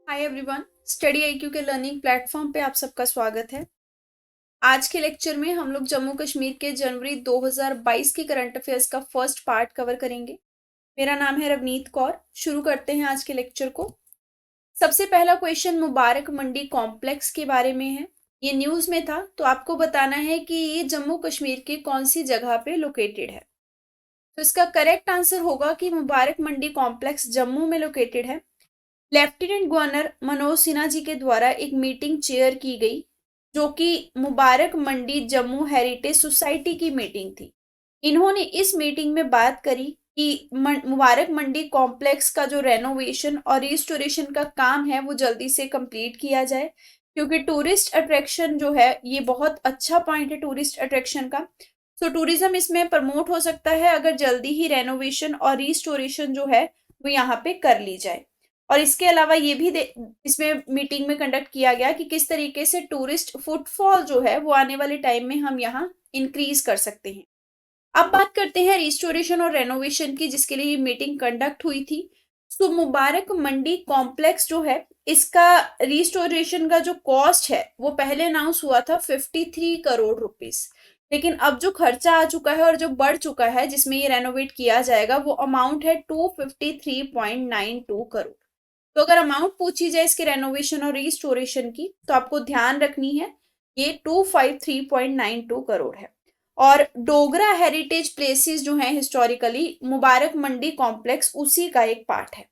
Hi everyone, study IQ के learning platform पे आप सबका स्वागत है। आज के लेक्चर में हम लोग जम्मू कश्मीर के जनवरी 2022 के करंट अफेयर्स का फर्स्ट पार्ट कवर करेंगे। मेरा नाम है रवनीत कौर। शुरू करते हैं आज के लेक्चर को। सबसे पहला क्वेश्चन मुबारक मंडी कॉम्प्लेक्स के बारे में है। ये न्यूज़ में था, तो आपको बताना है कि ये जम्मू कश्मीर के कौन सी जगह पे लोकेटेड है। तो इसका करेक्ट आंसर होगा कि मुबारक मंडी कॉम्प्लेक्स जम्मू में लोकेटेड है। लेफ्टिनेंट गवर्नर मनोज सिन्हा जी के द्वारा एक मीटिंग चेयर की गई, जो कि मुबारक मंडी जम्मू हेरिटेज सोसाइटी की मीटिंग थी। इन्होंने इस मीटिंग में बात करी कि मुबारक मंडी कॉम्प्लेक्स का जो रेनोवेशन और रिस्टोरेशन का काम है वो जल्दी से कंप्लीट किया जाए, क्योंकि टूरिस्ट अट्रैक्शन जो है ये बहुत अच्छा पॉइंट है टूरिस्ट अट्रैक्शन का। सो टूरिज्म इसमें प्रमोट हो सकता है अगर जल्दी ही रेनोवेशन और रिस्टोरेशन जो है वो यहाँ पे कर ली जाए। और इसके अलावा ये भी इसमें मीटिंग में कंडक्ट किया गया कि किस तरीके से टूरिस्ट फुटफॉल जो है वो आने वाले टाइम में हम यहाँ इंक्रीज कर सकते हैं। अब बात करते हैं रिस्टोरेशन और रेनोवेशन की, जिसके लिए ये मीटिंग कंडक्ट हुई थी। सो मुबारक मंडी कॉम्प्लेक्स जो है इसका रिस्टोरेशन का जो कॉस्ट है वो पहले अनाउंस हुआ था 53 करोड़ रुपीस, लेकिन अब जो खर्चा आ चुका है और जो बढ़ चुका है जिसमें ये रेनोवेट किया जाएगा वो अमाउंट है 253.92 करोड़। तो अगर अमाउंट पूछी जाए इसके रेनोवेशन और रिस्टोरेशन की तो आपको ध्यान रखनी है ये 253.92 करोड़ है। और डोगरा हेरिटेज प्लेसेस जो हैं हिस्टोरिकली मुबारक मंडी कॉम्प्लेक्स उसी का एक पार्ट है।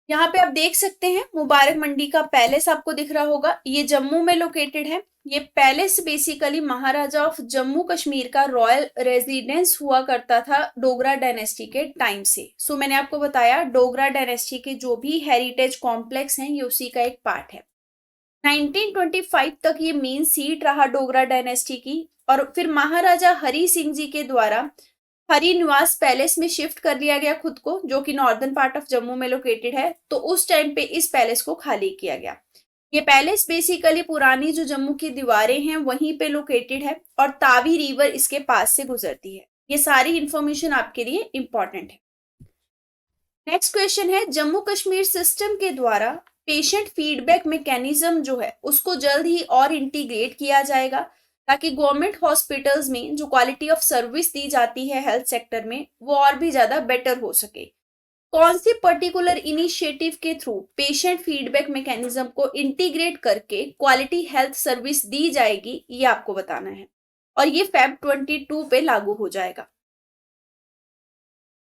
यहाँ पे आप देख सकते हैं मुबारक मंडी का पैलेस आपको दिख रहा होगा, ये जम्मू में लोकेटेड है। ये palace basically Maharaja of Jammu Kashmir का रॉयल रेजिडेंस हुआ करता था डोगरा डायनेस्टी के टाइम से। सो मैंने आपको बताया डोगरा डायनेस्टी के जो भी हेरिटेज कॉम्प्लेक्स हैं ये उसी का एक पार्ट है। 1925 तक ये मेन सीट रहा डोगरा डायनेस्टी की, और फिर महाराजा हरी सिंह जी के द्वारा हरी निवास पैलेस में शिफ्ट कर लिया गया खुद को, जो कि नॉर्दर्न पार्ट ऑफ जम्मू में लोकेटेड है। तो उस टाइम पे इस पैलेस को खाली किया गया। ये पैलेस बेसिकली पुरानी जो जम्मू की दीवारें हैं वहीं पे लोकेटेड है और तावी रिवर इसके पास से गुजरती है। ये सारी इंफॉर्मेशन आपके लिए इंपॉर्टेंट है। नेक्स्ट क्वेश्चन है जम्मू कश्मीर सिस्टम के द्वारा पेशेंट फीडबैक मैकेनिज्म जो है उसको जल्द ही और इंटीग्रेट किया जाएगा, ताकि गवर्नमेंट हॉस्पिटल्स में जो क्वालिटी ऑफ सर्विस दी जाती है हेल्थ सेक्टर में वो और भी ज्यादा बेटर हो सके। कौन सी पर्टिकुलर इनिशिएटिव के थ्रू पेशेंट फीडबैक मैकेनिज्म को इंटीग्रेट करके क्वालिटी हेल्थ सर्विस दी जाएगी ये आपको बताना है, और ये फेब 22 पे लागू हो जाएगा।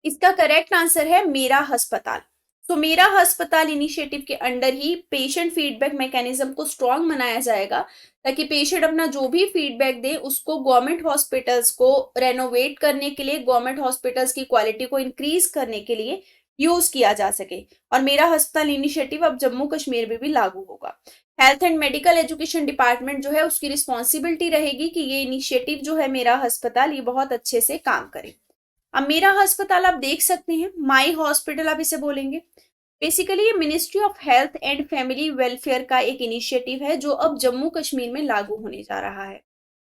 इसका करेक्ट आंसर है मेरा अस्पताल। तो मेरा अस्पताल इनिशिएटिव के अंडर ही पेशेंट फीडबैक मैकेनिज्म को स्ट्रॉन्ग बनाया जाएगा, ताकि पेशेंट अपना जो भी फीडबैक दे उसको गवर्नमेंट हॉस्पिटल्स को रेनोवेट करने के लिए, गवर्नमेंट हॉस्पिटल्स की क्वालिटी को इंक्रीज करने के लिए यूज किया जा सके। और मेरा अस्पताल इनिशिएटिव अब जम्मू कश्मीर में भी लागू होगा। Health and medical education department जो है उसकी रिस्पॉन्सिबिलिटी रहेगी कि ये इनिशिएटिव जो है मेरा अस्पताल ये बहुत अच्छे से काम करे। अब मेरा अस्पताल आप देख सकते हैं, माई हॉस्पिटल आप इसे बोलेंगे। बेसिकली ये ministry of health and family welfare का एक इनिशिएटिव है जो अब जम्मू कश्मीर में लागू होने जा रहा है।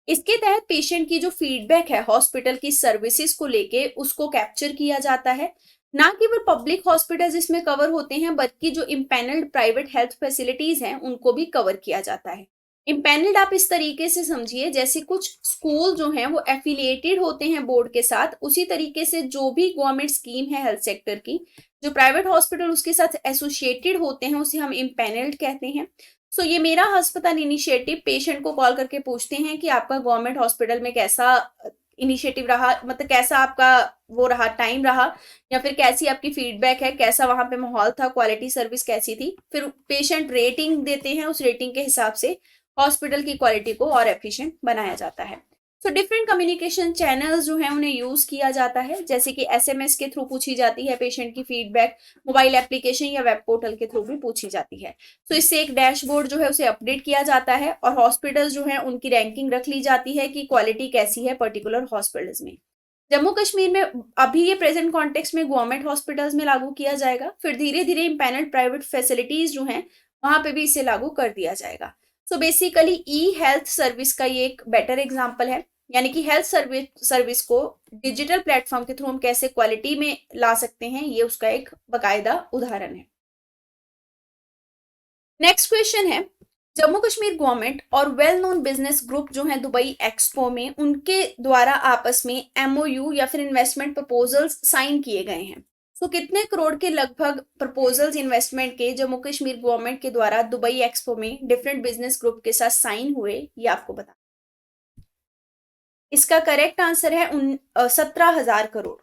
इसके तहत पेशेंट की जो फीडबैक है हॉस्पिटल की सर्विसेज को लेके उसको कैप्चर किया जाता है। ना केवल पब्लिक हॉस्पिटल इसमें कवर होते हैं, बल्कि जो इम्पैनल्ड प्राइवेट हेल्थ फैसिलिटीज हैं उनको भी कवर किया जाता है। इम्पैनल्ड आप इस तरीके से समझिए जैसे कुछ स्कूल जो हैं वो एफिलिएटेड होते हैं बोर्ड के साथ, उसी तरीके से जो भी गवर्नमेंट स्कीम है हेल्थ सेक्टर की, जो प्राइवेट हॉस्पिटल उसके साथ एसोसिएटेड होते हैं उसे हम इम्पैनल्ड कहते हैं। सो ये मेरा अस्पताल इनिशिएटिव पेशेंट को कॉल करके पूछते हैं कि आपका गवर्नमेंट हॉस्पिटल में कैसा इनिशिएटिव रहा, मतलब कैसा आपका वो रहा टाइम रहा, या फिर कैसी आपकी फीडबैक है, कैसा वहां पे माहौल था, क्वालिटी सर्विस कैसी थी। फिर पेशेंट रेटिंग देते हैं, उस रेटिंग के हिसाब से हॉस्पिटल की क्वालिटी को और एफिशिएंट बनाया जाता है। सो डिफरेंट कम्युनिकेशन चैनल्स जो हैं उन्हें यूज किया जाता है, जैसे कि एसएमएस के थ्रू पूछी जाती है पेशेंट की फीडबैक, मोबाइल एप्लीकेशन या वेब पोर्टल के थ्रू भी पूछी जाती है। सो इससे एक डैशबोर्ड जो है उसे अपडेट किया जाता है और हॉस्पिटल्स जो है उनकी रैंकिंग रख ली जाती है कि क्वालिटी कैसी है पर्टिकुलर हॉस्पिटल्स में। जम्मू कश्मीर में अभी ये प्रेजेंट कॉन्टेक्स्ट में गवर्नमेंट हॉस्पिटल्स में लागू किया जाएगा, फिर धीरे धीरे इम्पैनल्ड प्राइवेट फैसिलिटीज जो हैं वहां पे भी इसे लागू कर दिया जाएगा। सो बेसिकली ई हेल्थ सर्विस का ये एक बेटर एग्जांपल है, यानी कि हेल्थ सर्विस को डिजिटल प्लेटफॉर्म के थ्रू हम कैसे क्वालिटी में ला सकते हैं, ये उसका एक बकायदा उदाहरण है। नेक्स्ट क्वेश्चन है, जम्मू कश्मीर गवर्नमेंट और वेल नोन बिजनेस ग्रुप जो है दुबई एक्सपो में, उनके द्वारा आपस में एमओयू या फिर इन्वेस्टमेंट प्रपोजल्स साइन किए गए हैं। तो कितने करोड़ के लगभग प्रपोजल्स इन्वेस्टमेंट के जम्मू कश्मीर गवर्नमेंट के द्वारा दुबई एक्सपो में डिफरेंट बिजनेस ग्रुप के साथ साइन हुए, ये आपको बता। इसका करेक्ट आंसर है 17,000 करोड़।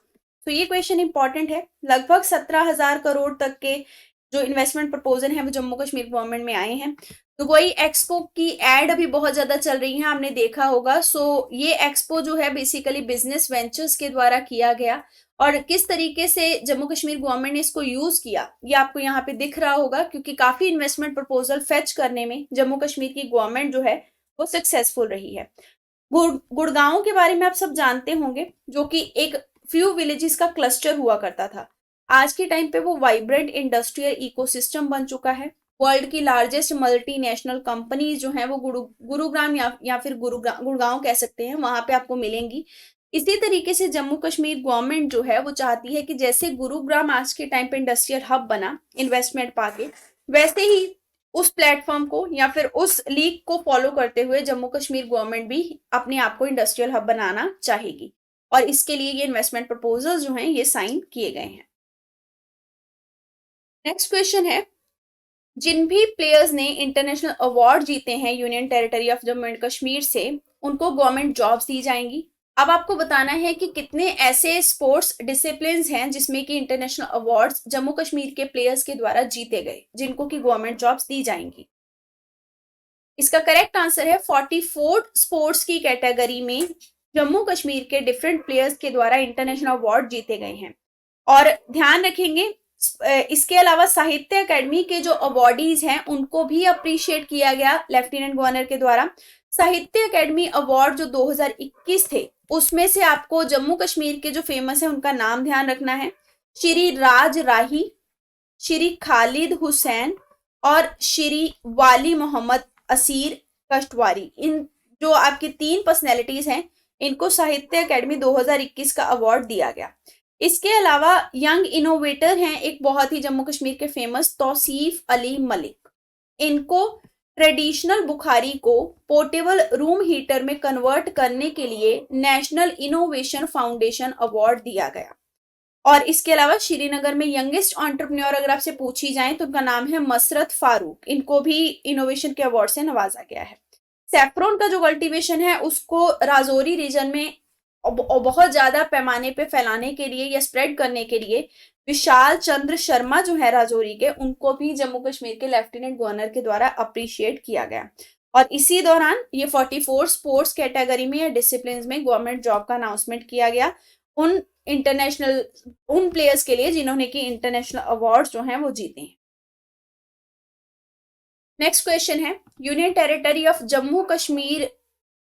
तो ये क्वेश्चन इंपॉर्टेंट है। लगभग 17,000 करोड़ तक के जो इन्वेस्टमेंट प्रपोजल है वो जम्मू कश्मीर गवर्नमेंट में आए हैं। दुबई एक्सपो की एड अभी बहुत ज्यादा चल रही है, आपने देखा होगा। सो ये एक्सपो जो है बेसिकली बिजनेस वेंचर्स के द्वारा किया गया, और किस तरीके से जम्मू कश्मीर गवर्नमेंट ने इसको यूज किया ये आपको यहाँ पे दिख रहा होगा, क्योंकि काफी इन्वेस्टमेंट प्रपोजल फेच करने में जम्मू कश्मीर की गवर्नमेंट जो है वो सक्सेसफुल रही है। गुड़गांव के बारे में आप सब जानते होंगे, जो कि एक फ्यू विलेजेस का क्लस्टर हुआ करता था। आज के टाइम पे वो वाइब्रेंट इंडस्ट्रियल इकोसिस्टम बन चुका है। वर्ल्ड की लार्जेस्ट मल्टीनेशनल कंपनीज जो हैं वो गुरुग्राम या फिर गुड़गांव कह सकते हैं, वहां पे आपको मिलेंगी। इसी तरीके से जम्मू कश्मीर गवर्नमेंट जो है वो चाहती है कि जैसे गुरुग्राम आज के टाइम पे इंडस्ट्रियल हब बना इन्वेस्टमेंट पाके, वैसे ही उस प्लेटफॉर्म को या फिर उस लीग को फॉलो करते हुए जम्मू कश्मीर गवर्नमेंट भी अपने आप को इंडस्ट्रियल हब बनाना चाहेगी, और इसके लिए ये इन्वेस्टमेंट प्रपोजल्स जो हैं ये साइन किए गए हैं। नेक्स्ट क्वेश्चन है, जिन भी प्लेयर्स ने इंटरनेशनल अवार्ड जीते हैं union territory of Jammu and Kashmir से, उनको गवर्नमेंट जॉब्स दी जाएंगी। अब आपको बताना है कि कितने ऐसे स्पोर्ट्स डिसिप्लिन हैं जिसमें कि इंटरनेशनल अवार्ड्स जम्मू कश्मीर के प्लेयर्स के द्वारा जीते गए, जिनको की गवर्नमेंट जॉब्स दी जाएंगी। इसका करेक्ट आंसर है 44 स्पोर्ट्स की कैटेगरी में जम्मू कश्मीर के डिफरेंट प्लेयर्स के द्वारा इंटरनेशनल अवार्ड जीते गए हैं। और ध्यान रखेंगे, इसके अलावा साहित्य अकेडमी के जो अवार्डीज हैं उनको भी अप्रिशिएट किया गया लेफ्टिनेंट गवर्नर के द्वारा। साहित्य अकेडमी अवार्ड जो 2021 थे, उसमें से आपको जम्मू कश्मीर के जो फेमस है उनका नाम ध्यान रखना है। श्री राज राही, श्री खालिद हुसैन और श्री वाली मोहम्मद असीर कश्तवारी, इन जो आपकी 3 पर्सनैलिटीज हैं, इनको साहित्य अकेडमी 2021 का अवार्ड दिया गया। इसके अलावा यंग इनोवेटर हैं एक बहुत ही जम्मू कश्मीर के फेमस तौसीफ अली मलिक, इनको ट्रेडिशनल बुखारी को पोर्टेबल रूम हीटर में कन्वर्ट करने के लिए नेशनल इनोवेशन फाउंडेशन अवार्ड दिया गया। और इसके अलावा श्रीनगर में यंगेस्ट एंटरप्रेन्योर अगर आपसे पूछी जाए तो उनका नाम है मसरत फारूक, इनको भी इनोवेशन के अवार्ड से नवाजा गया है। सैफ्रॉन का जो कल्टीवेशन है उसको राजौरी रीजन में बहुत ज्यादा पैमाने पे फैलाने के लिए या स्प्रेड करने के लिए विशाल चंद्र शर्मा जो है राजौरी के, उनको भी जम्मू कश्मीर के लेफ्टिनेंट गवर्नर के द्वारा अप्रिशिएट किया गया। और इसी दौरान ये 44 स्पोर्ट्स कैटेगरी में या डिसिप्लिन में गवर्नमेंट जॉब का अनाउंसमेंट किया गया उन प्लेयर्स के लिए जिन्होंने की इंटरनेशनल अवार्ड जो हैं वो जीते हैं। नेक्स्ट क्वेश्चन है, union territory of Jammu Kashmir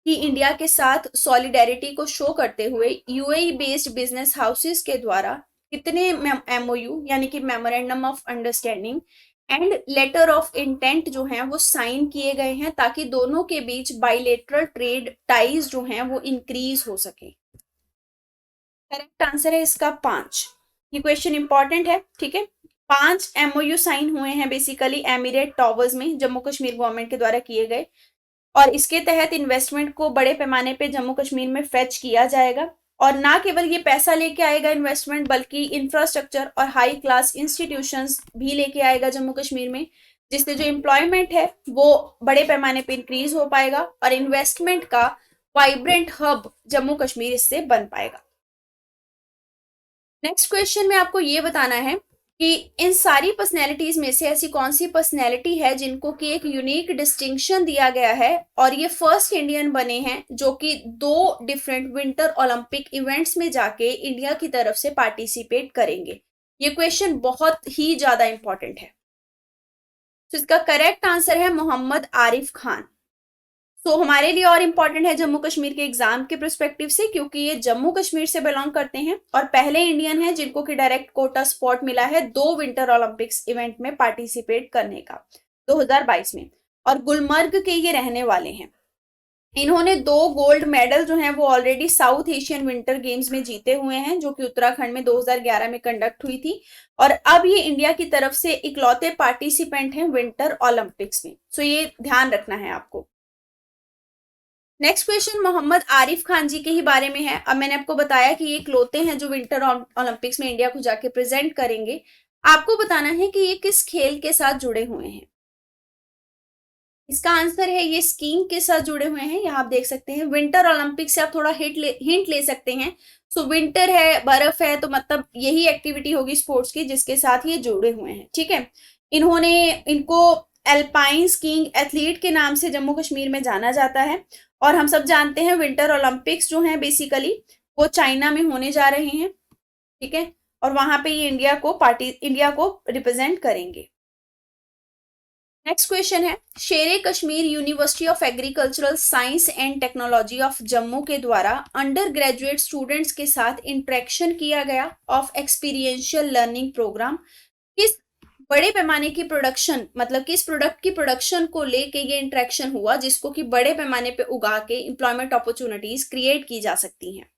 की इंडिया के साथ सॉलिडेरिटी को शो करते हुए यूएई बेस्ड बिजनेस हाउसेस के द्वारा कितने एमओयू यानी कि memorandum of understanding and later of intent जो हैं वो साइन किए गए हैं, ताकि दोनों के बीच बाइलेटरल ट्रेड टाइज जो हैं वो इंक्रीज हो सके। करेक्ट आंसर है इसका 5। ये क्वेश्चन इंपॉर्टेंट है, ठीक है। 5 एमओयू साइन हुए हैं बेसिकली एमिरेट टावर्स में जम्मू कश्मीर गवर्नमेंट के द्वारा किए गए, और इसके तहत इन्वेस्टमेंट को बड़े पैमाने पे जम्मू कश्मीर में फेच किया जाएगा। और ना केवल ये पैसा लेके आएगा इन्वेस्टमेंट, बल्कि इंफ्रास्ट्रक्चर और हाई क्लास इंस्टीट्यूशंस भी लेके आएगा जम्मू कश्मीर में, जिससे जो एम्प्लॉयमेंट है वो बड़े पैमाने पे इंक्रीज हो पाएगा और इन्वेस्टमेंट का वाइब्रेंट हब जम्मू कश्मीर इससे बन पाएगा। नेक्स्ट क्वेश्चन में आपको ये बताना है कि इन सारी पर्सनैलिटीज में से ऐसी कौन सी पर्सनैलिटी है जिनको कि एक यूनिक डिस्टिंक्शन दिया गया है, और ये फर्स्ट इंडियन बने हैं जो कि 2 डिफरेंट विंटर ओलंपिक इवेंट्स में जाके इंडिया की तरफ से पार्टिसिपेट करेंगे। ये क्वेश्चन बहुत ही ज्यादा इंपॉर्टेंट है। तो इसका करेक्ट आंसर है मोहम्मद आरिफ खान। तो हमारे लिए और इम्पोर्टेंट है जम्मू कश्मीर के एग्जाम के पर्सपेक्टिव से, क्योंकि ये जम्मू कश्मीर से बिलोंग करते हैं और पहले इंडियन हैं जिनको कि डायरेक्ट कोटा स्पॉट मिला है 2 विंटर ओलंपिक्स इवेंट में पार्टिसिपेट करने का 2022 में, और गुलमर्ग के ये रहने वाले हैं। इन्होंने 2 गोल्ड मेडल जो हैं वो already south Asian winter games में जीते हुए हैं, जो कि उत्तराखंड में 2011 में कंडक्ट हुई थी। और अब ये इंडिया की तरफ से इकलौते पार्टिसिपेंट हैं विंटर ओलंपिक्स में। सो ये ध्यान रखना है आपको। नेक्स्ट क्वेश्चन मोहम्मद आरिफ खान जी के ही बारे में है। अब मैंने आपको बताया कि ये इकलौते हैं जो विंटर ओलंपिक्स में इंडिया को जाके प्रेजेंट करेंगे। आपको बताना है कि ये किस खेल के साथ जुड़े हुए हैं। इसका आंसर है ये स्कीइंग के साथ जुड़े हुए हैं। यहाँ आप देख सकते हैं विंटर ओलंपिक्स से आप थोड़ा हिंट ले सकते हैं। सो विंटर है, बर्फ है, तो मतलब यही एक्टिविटी होगी स्पोर्ट्स की जिसके साथ ये जुड़े हुए हैं। ठीक है, इन्होंने इनको एल्पाइन स्कीइंग एथलीट के नाम से जम्मू कश्मीर में जाना जाता है। और हम सब जानते हैं विंटर ओलंपिक्स जो हैं बेसिकली वो चाइना में होने जा रहे हैं। ठीक है, और वहां पे ये इंडिया को रिप्रेजेंट करेंगे। नेक्स्ट क्वेश्चन है शेरे Kashmir university of agricultural science and technology of Jammu के द्वारा अंडर ग्रेजुएट स्टूडेंट्स के साथ इंटरेक्शन किया गया ऑफ एक्सपीरियंशियल लर्निंग प्रोग्राम किस बड़े पैमाने की प्रोडक्शन, मतलब किस प्रोडक्ट की प्रोडक्शन को लेके ये इंटरेक्शन हुआ जिसको कि बड़े पैमाने पे उगा के एम्प्लॉयमेंट अपॉर्चुनिटीज क्रिएट की जा सकती हैं।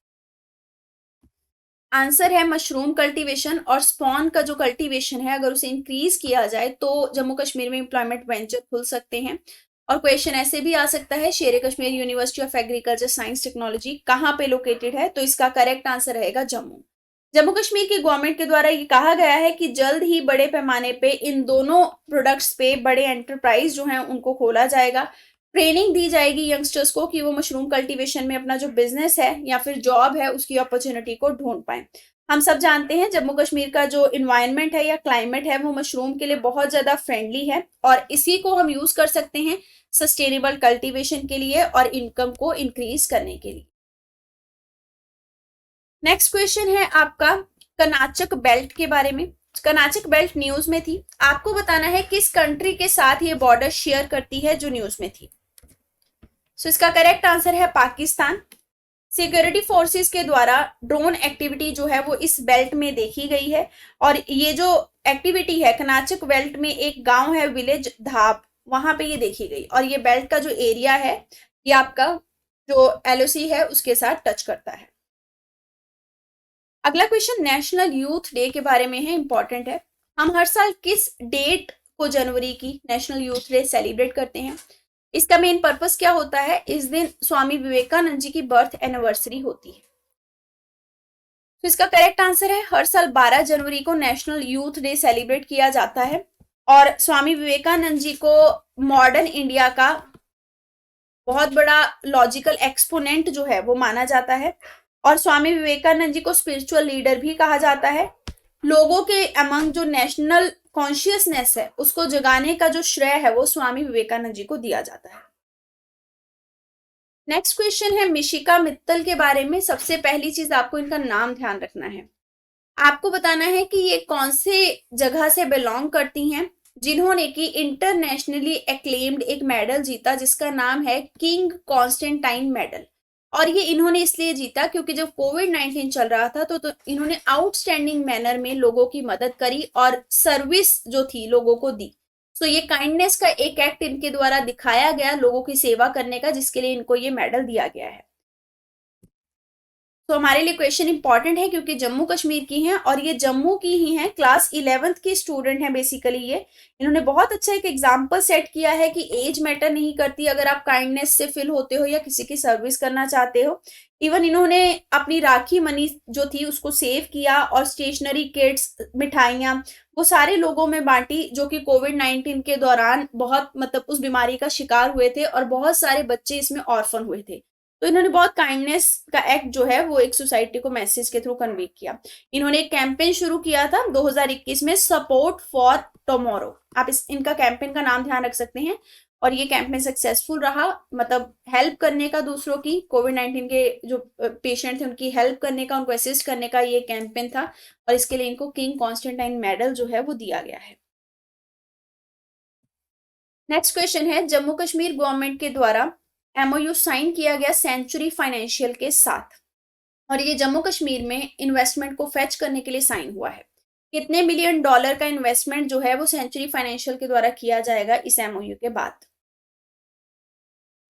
आंसर है मशरूम कल्टीवेशन। और स्पॉन का जो कल्टीवेशन है अगर उसे इंक्रीज किया जाए तो जम्मू कश्मीर में एम्प्लॉयमेंट वेंचर खुल सकते हैं। और क्वेश्चन ऐसे भी आ सकता है शेरे Kashmir university of agriculture science technology कहाँ पे लोकेटेड है, तो इसका करेक्ट आंसर रहेगा जम्मू। जम्मू कश्मीर की गवर्नमेंट के द्वारा ये कहा गया है कि जल्द ही बड़े पैमाने पे इन दोनों प्रोडक्ट्स पे बड़े एंटरप्राइज जो हैं उनको खोला जाएगा। ट्रेनिंग दी जाएगी यंगस्टर्स को कि वो मशरूम कल्टीवेशन में अपना जो बिजनेस है या फिर जॉब है उसकी अपॉर्चुनिटी को ढूंढ पाए। हम सब जानते हैं जम्मू कश्मीर का जो इन्वायरमेंट है या क्लाइमेट है वो मशरूम के लिए बहुत ज्यादा फ्रेंडली है और इसी को हम यूज कर सकते हैं सस्टेनेबल कल्टीवेशन के लिए और इनकम को इंक्रीज करने के लिए। नेक्स्ट क्वेश्चन है आपका कर्नाटक बेल्ट के बारे में। कर्नाटक बेल्ट न्यूज में थी, आपको बताना है किस कंट्री के साथ ये बॉर्डर शेयर करती है जो न्यूज में थी। सो इसका करेक्ट आंसर है पाकिस्तान। सिक्योरिटी फोर्सेस के द्वारा ड्रोन एक्टिविटी जो है वो इस बेल्ट में देखी गई है। और ये जो एक्टिविटी है कर्नाटक बेल्ट में एक गांव है विलेज धाप, वहां पे ये देखी गई। और ये बेल्ट का जो एरिया है ये आपका जो एलओसी है उसके साथ टच करता है। अगला क्वेश्चन नेशनल यूथ डे के बारे में है, इंपॉर्टेंट है। हम हर साल किस डेट को जनवरी की नेशनल यूथ डे सेलिब्रेट करते हैं। इसका मेन पर्पस क्या होता है, इस दिन स्वामी विवेकानंद जी की बर्थ एनिवर्सरी होती है। तो इसका करेक्ट आंसर है हर साल 12 जनवरी को नेशनल यूथ डे सेलिब्रेट किया जाता है। और स्वामी विवेकानंद जी को मॉडर्न इंडिया का बहुत बड़ा लॉजिकल एक्सपोनेंट जो है वो माना जाता है। और स्वामी विवेकानंद जी को स्पिरिचुअल लीडर भी कहा जाता है। लोगों के अमंग जो नेशनल कॉन्शियसनेस है उसको जगाने का जो श्रेय है वो स्वामी विवेकानंद जी को दिया जाता है। नेक्स्ट क्वेश्चन है मिशिका मित्तल के बारे में। सबसे पहली चीज आपको इनका नाम ध्यान रखना है। आपको बताना है कि ये कौन से जगह से बिलोंग करती हैं जिन्होंने कि इंटरनेशनली एक्लेम्ड एक मेडल जीता जिसका नाम है किंग कॉन्स्टेंटाइन मेडल। और ये इन्होंने इसलिए जीता क्योंकि जब कोविड-19 चल रहा था तो इन्होंने आउटस्टैंडिंग मैनर में लोगों की मदद करी और सर्विस जो थी लोगों को दी। सो ये काइंडनेस का एक एक्ट इनके द्वारा दिखाया गया लोगों की सेवा करने का, जिसके लिए इनको ये मेडल दिया गया है। तो हमारे लिए क्वेश्चन इंपॉर्टेंट है क्योंकि जम्मू कश्मीर की हैं और ये जम्मू की ही हैं, क्लास 11th की स्टूडेंट हैं बेसिकली ये। इन्होंने बहुत अच्छा एक एग्जाम्पल सेट किया है कि एज मैटर नहीं करती अगर आप काइंडनेस से फिल होते हो या किसी की सर्विस करना चाहते हो। इवन इन्होंने अपनी राखी मनी जो थी उसको सेव किया और स्टेशनरी किट्स, मिठाइयाँ वो सारे लोगों में बांटी जो कि कोविड-19 के दौरान बहुत मतलब उस बीमारी का शिकार हुए थे और बहुत सारे बच्चे इसमें ऑर्फन हुए थे। तो इन्होंने बहुत काइंडनेस का एक्ट जो है वो एक सोसाइटी को मैसेज के थ्रू कन्वे किया। इन्होंने एक कैंपेन शुरू किया था 2021 में, सपोर्ट फॉर टुमारो। आप इनका कैंपेन का नाम ध्यान रख सकते हैं। और ये कैंपेन सक्सेसफुल रहा, मतलब हेल्प करने का दूसरों की, कोविड-19 के जो पेशेंट थे उनकी हेल्प करने का, उनको असिस्ट करने का ये कैंपेन था। और इसके लिए इनको किंग कॉन्स्टेंटाइन मेडल जो है वो दिया गया है। नेक्स्ट क्वेश्चन है जम्मू कश्मीर गवर्नमेंट के द्वारा एमओयू साइन किया गया सेंचुरी फाइनेंशियल के साथ और ये जम्मू कश्मीर में इन्वेस्टमेंट को फेच करने के लिए साइन हुआ है। कितने मिलियन डॉलर का इन्वेस्टमेंट जो है वो सेंचुरी फाइनेंशियल के द्वारा किया जाएगा इस एमओयू के बाद।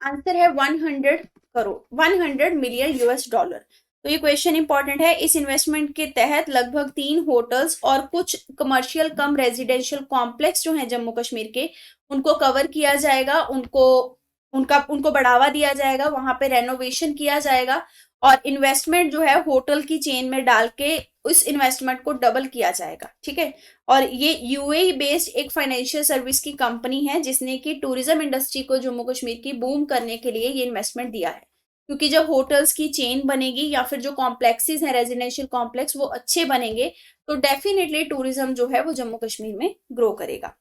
आंसर है 100 करोड़, 100 मिलियन US डॉलर। तो ये क्वेश्चन इंपॉर्टेंट है। इस इन्वेस्टमेंट के तहत लगभग 3 होटल्स और कुछ कमर्शियल कम रेजिडेंशियल कॉम्प्लेक्स जो हैं जम्मू कश्मीर के, उनको कवर किया जाएगा, उनको बढ़ावा दिया जाएगा, वहां पे रेनोवेशन किया जाएगा और इन्वेस्टमेंट जो है होटल की चेन में डाल के उस इन्वेस्टमेंट को डबल किया जाएगा। ठीक है। और ये यूएई बेस्ड एक फाइनेंशियल सर्विस की कंपनी है जिसने कि टूरिज्म इंडस्ट्री को जम्मू कश्मीर की बूम करने के लिए ये इन्वेस्टमेंट दिया है। क्योंकि जब होटल्स की चेन बनेगी या फिर जो कॉम्प्लेक्सेस हैं रेजिडेंशियल कॉम्प्लेक्स वो अच्छे बनेंगे तो डेफिनेटली टूरिज्म जो है वो जम्मू कश्मीर में ग्रो करेगा।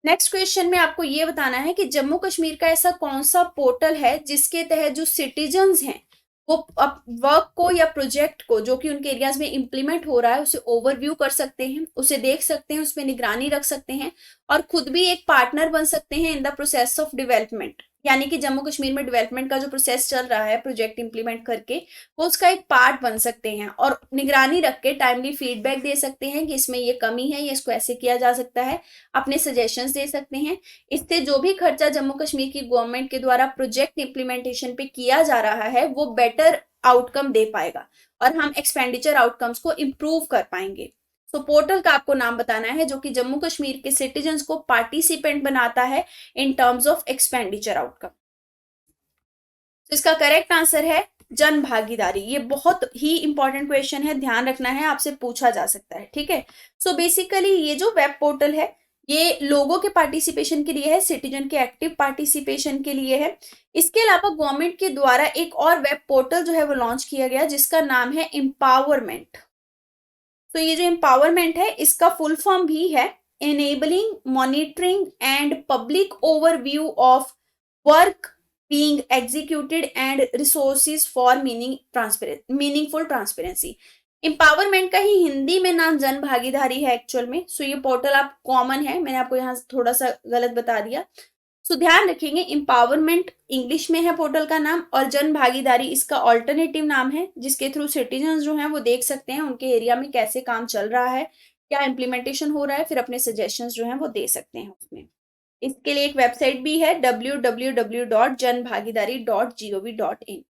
नेक्स्ट क्वेश्चन में आपको ये बताना है कि जम्मू कश्मीर का ऐसा कौन सा पोर्टल है जिसके तहत जो सिटीजन्स हैं वो वर्क को या प्रोजेक्ट को जो कि उनके एरियाज में इंप्लीमेंट हो रहा है उसे ओवरव्यू कर सकते हैं, उसे देख सकते हैं, उसमें निगरानी रख सकते हैं और खुद भी एक पार्टनर बन सकते हैं in the process of development. यानी कि जम्मू कश्मीर में डेवलपमेंट का जो प्रोसेस चल रहा है प्रोजेक्ट इंप्लीमेंट करके वो उसका एक पार्ट बन सकते हैं और निगरानी रख के टाइमली फीडबैक दे सकते हैं कि इसमें ये कमी है, ये इसको ऐसे किया जा सकता है, अपने सजेशंस दे सकते हैं। इससे जो भी खर्चा जम्मू कश्मीर की गवर्नमेंट के द्वारा प्रोजेक्ट इंप्लीमेंटेशन पे किया जा रहा है वो बेटर आउटकम दे पाएगा और हम एक्सपेंडिचर आउटकम्स को इम्प्रूव कर पाएंगे। तो पोर्टल का आपको नाम बताना है जो कि जम्मू कश्मीर के सिटीजन्स को पार्टिसिपेंट बनाता है in terms of expenditure outcome. तो इसका करेक्ट आंसर है जन भागीदारी। ये बहुत ही इंपॉर्टेंट क्वेश्चन है, ध्यान रखना है, आपसे पूछा जा सकता है। ठीक है। सो बेसिकली ये जो वेब पोर्टल है ये लोगों के पार्टिसिपेशन के लिए है, सिटीजन के एक्टिव पार्टिसिपेशन के लिए है। इसके अलावा गवर्नमेंट के द्वारा एक और वेब पोर्टल जो है वो लॉन्च किया गया जिसका नाम है एम्पावरमेंट। तो ये जो एम्पावरमेंट है इसका फुल फॉर्म भी है enabling monitoring and public overview of work being executed and resources for meaningful transparency। Empowerment का ही हिंदी में नाम जन भागीदारी है एक्चुअल में। सो ये पोर्टल आप कॉमन है, मैंने आपको यहाँ थोड़ा सा गलत बता दिया। सो ध्यान रखेंगे एम्पावरमेंट इंग्लिश में है पोर्टल का नाम और जन भागीदारी इसका ऑल्टरनेटिव नाम है जिसके थ्रू सिटीजन जो हैं वो देख सकते हैं उनके एरिया में कैसे काम चल रहा है, क्या इम्प्लीमेंटेशन हो रहा है, फिर अपने सजेशंस जो हैं वो दे सकते हैं उसमें। इसके लिए एक वेबसाइट भी है www.janbhagidari.gov.in।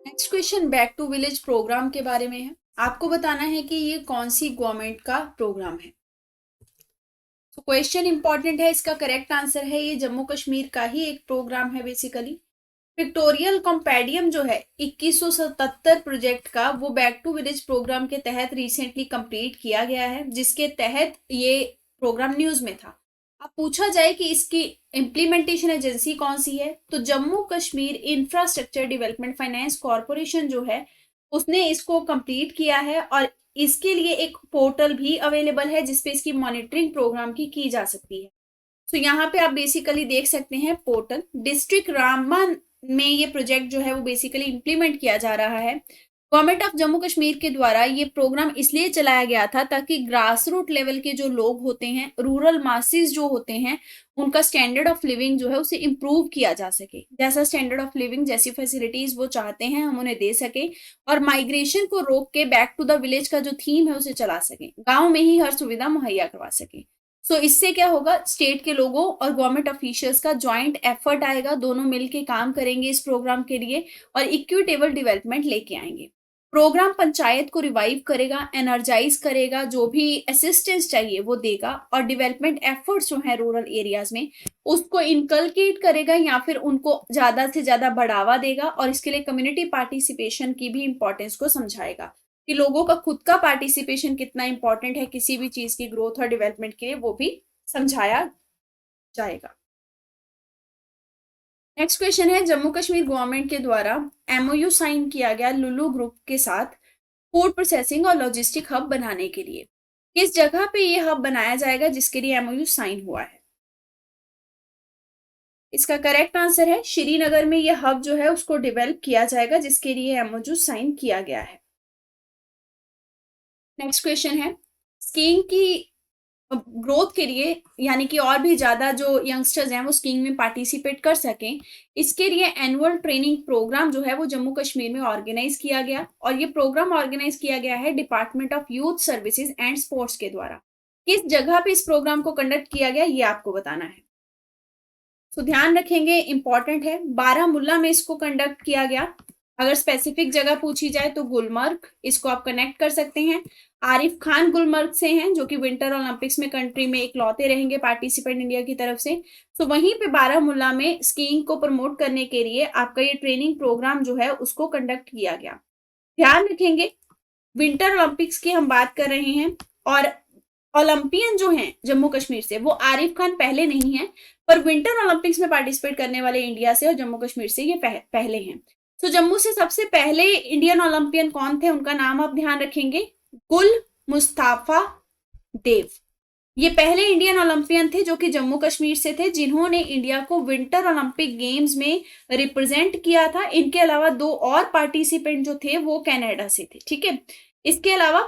Next question back to village programme के बारे में है। आपको बताना है कि ये कौन सी गवर्नमेंट का प्रोग्राम है। तो क्वेश्चन इंपॉर्टेंट है, इसका करेक्ट आंसर है ये जम्मू कश्मीर का ही एक प्रोग्राम है। बेसिकली पिक्टोरियल कॉम्पेडियम जो है 2177 प्रोजेक्ट का वो बैक टू विलेज प्रोग्राम के तहत रिसेंटली कंप्लीट किया गया है जिसके तहत ये प्रोग्राम न्यूज में था। अब पूछा जाए कि इसकी इम्प्लीमेंटेशन एजेंसी कौन सी है तो Jammu Kashmir infrastructure development finance corporation जो है उसने इसको कंप्लीट किया है और इसके लिए एक पोर्टल भी अवेलेबल है जिसपे इसकी मॉनिटरिंग प्रोग्राम की जा सकती है। तो यहाँ पे आप बेसिकली देख सकते हैं पोर्टल डिस्ट्रिक्ट रामबन में ये प्रोजेक्ट जो है वो बेसिकली इंप्लीमेंट किया जा रहा है। गवर्नमेंट ऑफ जम्मू कश्मीर के द्वारा ये प्रोग्राम इसलिए चलाया गया था ताकि ग्रास रूट लेवल के जो लोग होते हैं, रूरल मासेस जो होते हैं, उनका स्टैंडर्ड ऑफ लिविंग जो है उसे इम्प्रूव किया जा सके। जैसा स्टैंडर्ड ऑफ लिविंग, जैसी फैसिलिटीज वो चाहते हैं हम उन्हें दे सके और माइग्रेशन को रोक के बैक टू द विलेज का जो थीम है उसे चला सके, गाँव में ही हर सुविधा मुहैया करवा सके। सो इससे क्या होगा, स्टेट के लोगों और गवर्नमेंट ऑफिशियल्स का ज्वाइंट एफर्ट आएगा, दोनों मिलकर काम करेंगे इस प्रोग्राम के लिए और इक्विटेबल डेवलपमेंट लेके आएंगे। प्रोग्राम पंचायत को रिवाइव करेगा, एनर्जाइज करेगा, जो भी असिस्टेंस चाहिए वो देगा और डेवलपमेंट एफर्ट्स जो है रूरल एरियाज में उसको इनकलकेट करेगा या फिर उनको ज्यादा से ज्यादा बढ़ावा देगा और इसके लिए कम्युनिटी पार्टिसिपेशन की भी इंपॉर्टेंस को समझाएगा कि लोगों का खुद का पार्टिसिपेशन कितना इंपॉर्टेंट है किसी भी चीज की ग्रोथ और डेवलपमेंट के लिए, वो भी समझाया जाएगा। नेक्स्ट क्वेश्चन है जम्मू कश्मीर गवर्नमेंट के द्वारा एमओयू साइन किया गया लुलु ग्रुप के साथ फूड प्रोसेसिंग और लॉजिस्टिक हब बनाने के लिए। किस जगह पे ये हब बनाया जाएगा जिसके लिए एमओयू साइन हुआ है। इसका करेक्ट आंसर है श्रीनगर में ये हब जो है उसको डेवलप किया जाएगा जिसके लिए एमओयू साइन किया गया है। नेक्स्ट क्वेश्चन है स्कीइंग की ग्रोथ के लिए यानी कि और भी ज्यादा जो यंगस्टर्स हैं वो स्कीइंग में पार्टिसिपेट कर सकें, इसके लिए एनुअल ट्रेनिंग प्रोग्राम जो है वो जम्मू कश्मीर में ऑर्गेनाइज किया गया और ये प्रोग्राम ऑर्गेनाइज किया गया है department of youth services and sports के द्वारा। किस जगह पे इस प्रोग्राम को कंडक्ट किया गया ये आपको बताना है। तो ध्यान रखेंगे, इंपॉर्टेंट है, बारामुल्ला में इसको कंडक्ट किया गया। अगर स्पेसिफिक जगह पूछी जाए तो गुलमर्ग, इसको आप कनेक्ट कर सकते हैं। आरिफ खान गुलमर्ग से हैं, जो कि विंटर ओलंपिक्स में कंट्री में इकलौते रहेंगे पार्टिसिपेंट इंडिया की तरफ से। तो वहीं पे बारामुल्ला में स्कीइंग को प्रमोट करने के लिए आपका ये ट्रेनिंग प्रोग्राम जो है उसको कंडक्ट किया गया। ध्यान रखेंगे, विंटर ओलंपिक्स की हम बात कर रहे हैं और ओलंपियन जो हैं जम्मू कश्मीर से वो आरिफ खान पहले नहीं है, पर विंटर ओलंपिक्स में पार्टिसिपेट करने वाले इंडिया से और जम्मू कश्मीर से ये पहले हैं। तो जम्मू से सबसे पहले इंडियन ओलंपियन कौन थे, उनका नाम आप ध्यान रखेंगे, गुल मुस्ताफा देव। ये पहले इंडियन ओलंपियन थे जो कि जम्मू कश्मीर से थे, जिन्होंने इंडिया को विंटर ओलंपिक गेम्स में रिप्रेजेंट किया था। इनके अलावा दो और पार्टिसिपेंट जो थे वो कनाडा से थे, ठीक है। इसके अलावा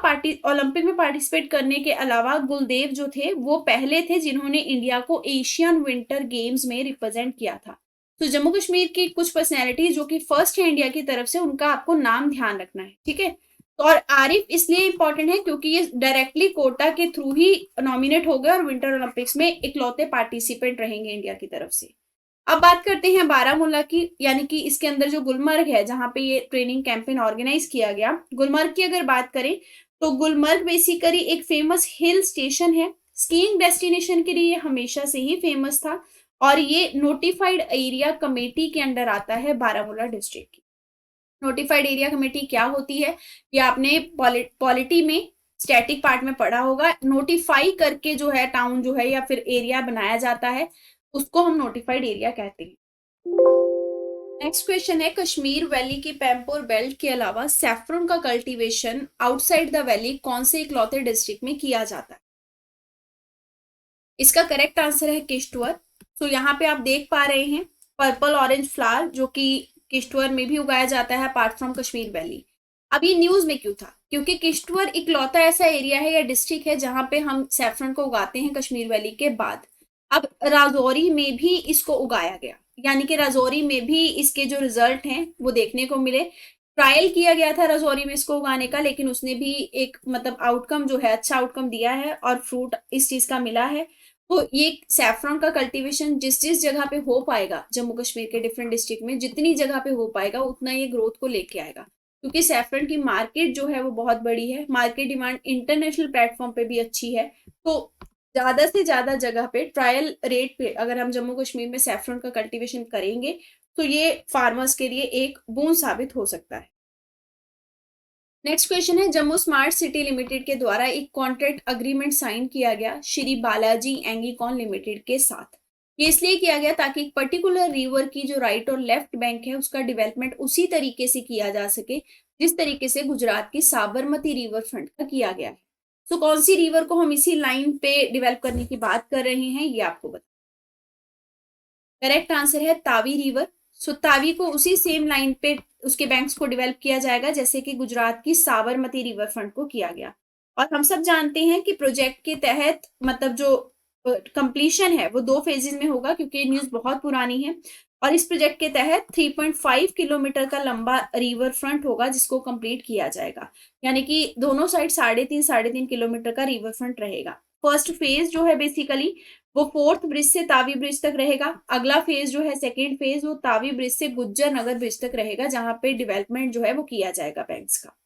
ओलंपिक में पार्टिसिपेट करने के अलावा गुलदेव जो थे वो पहले थे जिन्होंने इंडिया को एशियन विंटर गेम्स में रिप्रेजेंट किया था। तो जम्मू कश्मीर की कुछ पर्सनैलिटी जो कि फर्स्ट है इंडिया की तरफ से, उनका आपको नाम ध्यान रखना है, ठीक है। और आरिफ इसलिए इंपॉर्टेंट है क्योंकि ये डायरेक्टली कोटा के थ्रू ही नॉमिनेट हो गए और विंटर ओलंपिक्स में इकलौते पार्टिसिपेंट रहेंगे इंडिया की तरफ से। अब बात करते हैं बारामूला की, यानी कि इसके अंदर जो गुलमर्ग है जहां पे ये ट्रेनिंग कैंपेन ऑर्गेनाइज किया गया। गुलमर्ग की अगर बात करें तो गुलमर्ग बेसिकली एक फेमस हिल स्टेशन है, स्कीइंग डेस्टिनेशन के लिए हमेशा से ही फेमस था और ये नोटिफाइड एरिया कमेटी के अंडर आता है बारामूला डिस्ट्रिक्ट की। नोटिफाइड एरिया कमेटी क्या होती है ये आपने पॉलिटी में स्टैटिक पार्ट में पढ़ा होगा। नोटिफाई करके जो है टाउन जो है या फिर एरिया बनाया जाता है उसको हम नोटिफाइड एरिया कहते हैं। नेक्स्ट क्वेश्चन है, कश्मीर वैली की पैम्पोर बेल्ट के अलावा सैफरन का कल्टीवेशन आउटसाइड द वैली कौन से इकलौते डिस्ट्रिक्ट में किया जाता है? इसका करेक्ट आंसर है किश्तवाड़। तो यहाँ पे आप देख पा रहे हैं पर्पल ऑरेंज फ्लावर जो कि किश्तवाड़ में भी उगाया जाता है अपार्ट फ्रॉम कश्मीर वैली। अब ये न्यूज में क्यों था? क्योंकि किश्तवाड़ इकलौता ऐसा एरिया है या डिस्ट्रिक्ट है जहां पे हम सैफरन को उगाते हैं कश्मीर वैली के बाद। अब राजौरी में भी इसको उगाया गया, यानी कि राजौरी में भी इसके जो रिजल्ट हैं वो देखने को मिले। ट्रायल किया गया था राजौरी में इसको उगाने का, लेकिन उसने भी एक मतलब आउटकम जो है अच्छा आउटकम दिया है और फ्रूट इस चीज का मिला है। तो ये सैफरन का कल्टीवेशन जिस जिस जगह पे हो पाएगा जम्मू कश्मीर के डिफरेंट डिस्ट्रिक्ट में, जितनी जगह पे हो पाएगा उतना ये ग्रोथ को लेके आएगा, क्योंकि सैफरन की मार्केट जो है वो बहुत बड़ी है, मार्केट डिमांड इंटरनेशनल प्लेटफॉर्म पे भी अच्छी है। तो ज्यादा से ज्यादा जगह पे ट्रायल रेट पे अगर हम जम्मू कश्मीर में सैफरन का कल्टीवेशन करेंगे तो ये फार्मर्स के लिए एक बूंद साबित हो सकता है। नेक्स्ट क्वेश्चन है, जम्मू स्मार्ट सिटी लिमिटेड के द्वारा एक कॉन्ट्रैक्ट अग्रीमेंट साइन किया गया श्री बालाजी एंगीकॉन लिमिटेड के साथ। ये इसलिए किया गया ताकि एक पर्टिकुलर रिवर की जो राइट और लेफ्ट बैंक है उसका डेवलपमेंट उसी तरीके से किया जा सके जिस तरीके से गुजरात की साबरमती रिवर फ्रंट का किया गया है। तो कौन सी रिवर को हम इसी लाइन पे डेवलप करने की बात कर रहे हैं ये आपको बता। करेक्ट आंसर है तावी रिवर। सो तावी को उसी सेम लाइन पे उसके बैंक्स को डेवलप किया जाएगा जैसे कि गुजरात की साबरमती रिवर फ्रंट को किया गया। और हम सब जानते हैं कि प्रोजेक्ट के तहत मतलब जो कंप्लीशन है वो 2 फेजेस में होगा, क्योंकि ये न्यूज बहुत पुरानी है। और इस प्रोजेक्ट के तहत 3.5 किलोमीटर का लंबा रिवर फ्रंट होगा जिसको कंप्लीट किया जाएगा, यानी कि दोनों साइड 3.5 किलोमीटर का रिवर फ्रंट रहेगा। फर्स्ट फेज जो है बेसिकली वो 4th ब्रिज से तावी ब्रिज तक रहेगा। अगला फेज जो है सेकेंड फेज वो तावी ब्रिज से गुज्जर नगर ब्रिज तक रहेगा, जहां पे डेवलपमेंट जो है वो किया जाएगा बैंक्स का।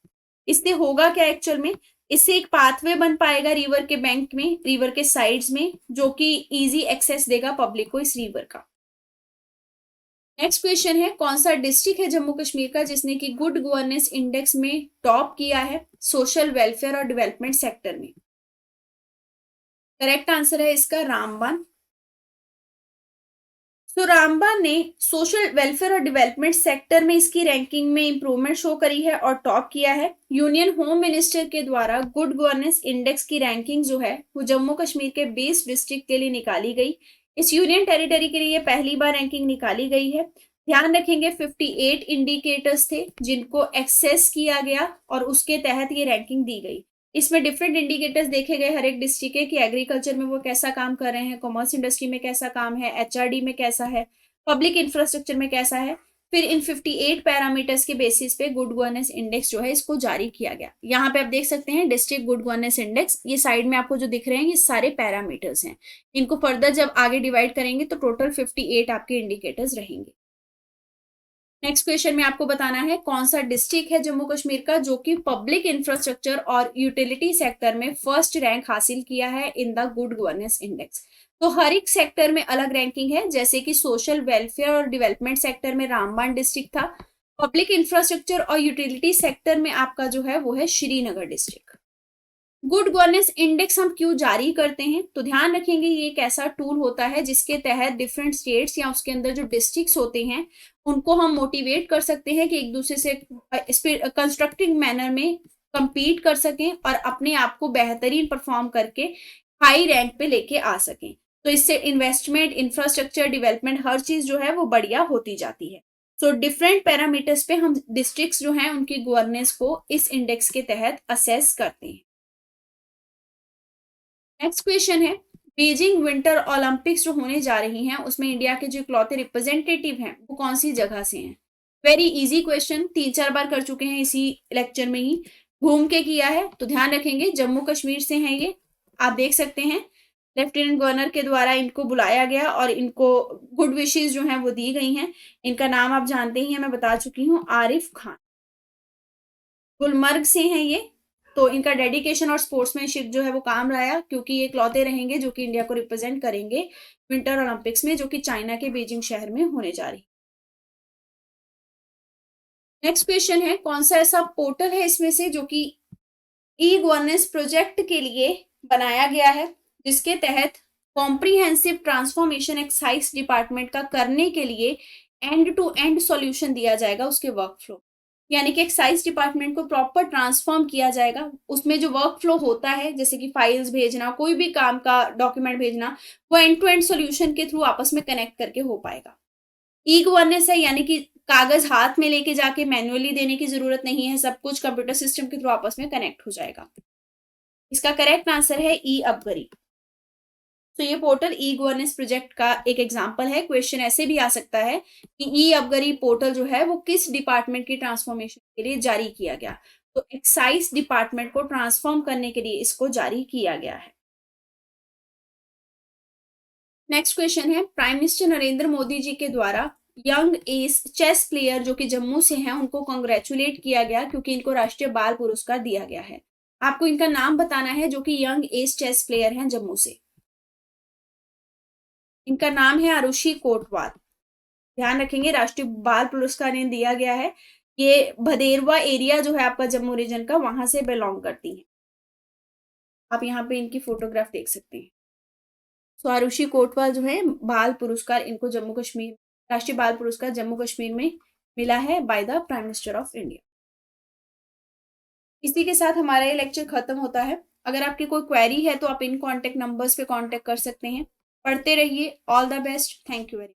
इससे होगा क्या एक्चुअल में, इससे एक पाथवे बन पाएगा रिवर के बैंक में, रिवर के साइड्स में, जो कि इजी एक्सेस देगा पब्लिक को इस रिवर का। नेक्स्ट क्वेश्चन है, कौन सा डिस्ट्रिक्ट है जम्मू कश्मीर का जिसने की गुड गवर्नेंस इंडेक्स में टॉप किया है सोशल वेलफेयर और डेवलपमेंट सेक्टर में? करेक्ट आंसर है इसका रामबन। तो रामबन ने सोशल वेलफेयर और डेवलपमेंट सेक्टर में इसकी रैंकिंग में इंप्रूवमेंट शो करी है और टॉप किया है। यूनियन होम मिनिस्टर के द्वारा गुड गवर्नेंस इंडेक्स की रैंकिंग जो है वो जम्मू कश्मीर के 20 डिस्ट्रिक्ट के लिए निकाली गई। इस यूनियन टेरिटरी के लिए पहली बार रैंकिंग निकाली गई है। ध्यान रखेंगे 58 इंडिकेटर्स थे जिनको एक्सेस किया गया और उसके तहत ये रैंकिंग दी गई। इसमें डिफरेंट इंडिकेटर्स देखे गए हर एक डिस्ट्रिक्ट के कि एग्रीकल्चर में वो कैसा काम कर रहे हैं, कॉमर्स इंडस्ट्री में कैसा काम है, एचआरडी में कैसा है, पब्लिक इंफ्रास्ट्रक्चर में कैसा है। फिर इन 58 पैरामीटर्स के बेसिस पे गुड गवर्नेंस इंडेक्स जो है इसको जारी किया गया। यहाँ पे आप देख सकते हैं डिस्ट्रिक्ट गुड गवर्नेंस इंडेक्स, ये साइड में आपको जो दिख रहे हैं ये सारे पैरामीटर्स हैं। इनको फर्दर जब आगे डिवाइड करेंगे तो टोटल 58 आपके इंडिकेटर्स रहेंगे। नेक्स्ट क्वेश्चन में आपको बताना है कौन सा डिस्ट्रिक्ट है जम्मू कश्मीर का जो कि पब्लिक इंफ्रास्ट्रक्चर और यूटिलिटी सेक्टर में फर्स्ट रैंक हासिल किया है in the good governance index. तो हर एक सेक्टर में अलग रैंकिंग है, जैसे कि सोशल वेलफेयर और डेवलपमेंट सेक्टर में रामबान डिस्ट्रिक्ट था, पब्लिक इंफ्रास्ट्रक्चर और यूटिलिटी सेक्टर में आपका जो है वो है Srinagar district. Good governance index हम क्यों जारी करते हैं, तो ध्यान रखेंगे ये एक ऐसा टूल होता है जिसके तहत डिफरेंट स्टेट्स या उसके अंदर जो डिस्ट्रिक्ट्स होते हैं उनको हम मोटिवेट कर सकते हैं कि एक दूसरे से कंस्ट्रक्टिव मैनर में compete कर सकें और अपने आप को बेहतरीन परफॉर्म करके हाई रैंक पे लेके आ सकें। तो इससे इन्वेस्टमेंट, इंफ्रास्ट्रक्चर डेवलपमेंट हर चीज जो है वो बढ़िया होती जाती है। सो डिफरेंट पैरामीटर्स पे हम डिस्ट्रिक्ट्स जो हैं उनकी गवर्नेंस को इस इंडेक्स के तहत असेस करते हैं। नेक्स्ट क्वेश्चन है बीजिंग विंटर ओलंपिक्स जो होने जा रही हैं उसमें इंडिया के जो इकलौते रिप्रेजेंटेटिव हैं वो कौन सी जगह से हैं। वेरी इजी क्वेश्चन, 3-4 बार कर चुके हैं इसी लेक्चर में ही, घूम के किया है। तो ध्यान रखेंगे जम्मू कश्मीर से हैं ये, आप देख सकते हैं लेफ्टिनेंट गवर्नर के द्वारा इनको बुलाया गया और इनको गुड विशेज जो हैं वो दी गई हैं। इनका नाम आप जानते ही हैं, मैं बता चुकी हूँ, आरिफ खान। गुलमर्ग से हैं ये। तो इनका डेडिकेशन और स्पोर्ट्समैनशिप जो है वो काम रहा है, क्योंकि ये इकलौते रहेंगे जो कि इंडिया को रिप्रेजेंट करेंगे विंटर ओलंपिक्स में, जो कि चाइना के बीजिंग शहर में होने जा रही। नेक्स्ट क्वेश्चन है कौन सा ऐसा पोर्टल है इसमें से जो कि ई गवर्नेंस प्रोजेक्ट के लिए बनाया गया है, जिसके तहत कॉम्प्रिहेंसिव ट्रांसफॉर्मेशन एक्साइज डिपार्टमेंट का करने के लिए एंड टू एंड सॉल्यूशन दिया जाएगा उसके वर्क फ्लो, यानी कि एक्साइज डिपार्टमेंट को प्रॉपर ट्रांसफॉर्म किया जाएगा। उसमें जो वर्क फ्लो होता है जैसे कि फाइल्स भेजना, कोई भी काम का डॉक्यूमेंट भेजना, वो एंड टू एंड सॉल्यूशन के थ्रू आपस में कनेक्ट करके हो पाएगा। ई गवर्नेंस है यानी कि कागज हाथ में लेके जाके मैन्युअली देने की जरूरत नहीं है, सब कुछ कंप्यूटर सिस्टम के थ्रू आपस में कनेक्ट हो जाएगा। इसका करेक्ट आंसर है ई अबगरी। तो ये पोर्टल ई गवर्नेंस प्रोजेक्ट का एक एग्जांपल है। क्वेश्चन ऐसे भी आ सकता है कि ई अबगरी पोर्टल जो है वो किस डिपार्टमेंट की ट्रांसफॉर्मेशन के लिए जारी किया गया, तो एक्साइज डिपार्टमेंट को ट्रांसफॉर्म करने के लिए इसको जारी किया गया है। नेक्स्ट क्वेश्चन है प्राइम मिनिस्टर नरेंद्र मोदी जी के द्वारा यंग एस चेस प्लेयर जो कि जम्मू से हैं उनको कॉन्ग्रेचुलेट किया गया क्योंकि इनको राष्ट्रीय बाल पुरस्कार दिया गया है। आपको इनका नाम बताना है जो कि यंग एज चेस प्लेयर हैं जम्मू से। इनका नाम है आरुषि कोटवाल। ध्यान रखेंगे राष्ट्रीय बाल पुरस्कार इन्हें दिया गया है। ये भदेरवा एरिया जो है आपका जम्मू रीजन का, वहां से बिलोंग करती हैं। आप यहाँ पे इनकी फोटोग्राफ देख सकते हैं। सो आरुषि कोटवाल जो है बाल पुरस्कार इनको जम्मू कश्मीर, राष्ट्रीय बाल पुरस्कार जम्मू कश्मीर में मिला है by the prime minister of India. इसी के साथ हमारा ये लेक्चर खत्म होता है। अगर आपकी कोई क्वेरी है तो आप इन कॉन्टेक्ट नंबर्स पे कॉन्टेक्ट कर सकते हैं। पढ़ते रहिए। All the best. Thank you very much.